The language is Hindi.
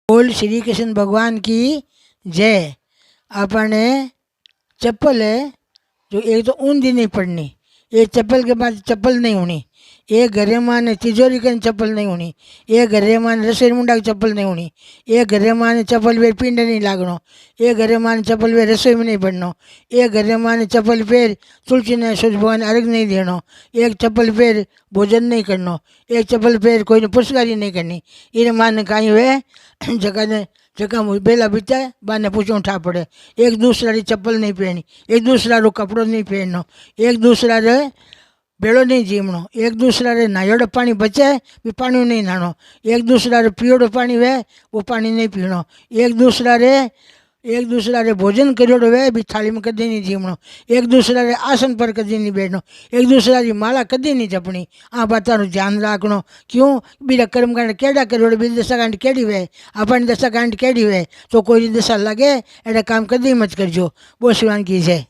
बोल श्री कृष्ण भगवान की जय। आपने चप्पल है जो एक तो ऊंधी नहीं पड़नी, एक चप्पल के बाद चप्पल नहीं होनी, एक घरे माने तिजोरी के चप्पल नहीं होनी, एक घरे माने रसोई मुंडा की चप्पल नहीं होनी, एक घरे माने चप्पल वे पिंड नहीं लागनो, एक घरे माने चप्पल वे रसोई में नहीं पड़नो, एक घरे माने चप्पल पेर तुलसी ने सूर्य भगवान अर्घ नहीं देनो, एक चप्पल पेर भोजन नहीं करनो, एक चप्पल पेर कोई ने पुरस्कारी नहीं करनी। इन मान कहीं वे जगह ने जगह बेला बीता बाने पूछो उठा पड़े। एक दूसरा री चप्पल नहीं पहनी, एक दूसरा रो कपड़ो नहीं पहनो, एक दूसरा रे बेड़ो नहीं जीमणो, एक दूसरा रे नायोड़ो पानी बचे भी पानी नहीं नानो, एक दूसरा रे पियोड़ो पानी वे वो पानी नहीं पीनो, एक दूसरा रे भोजन करियोड़ो वे भी थाली में कदी नहीं जीमणो, एक दूसरा रे आसन पर कदी नहीं बैठनो, एक दूसरा री माला कदी नहीं जपनी। आ बातों ध्यान रखनो। क्यों बीरा कर्मकांड केड़ा करियोड़ो बीजी दशाकांड केड़ी वे, अपनी दशाकांड केड़ी वे, तो कोई दशा लगे एड़ा काम कदी मत करजो। बोल शिवान की जय।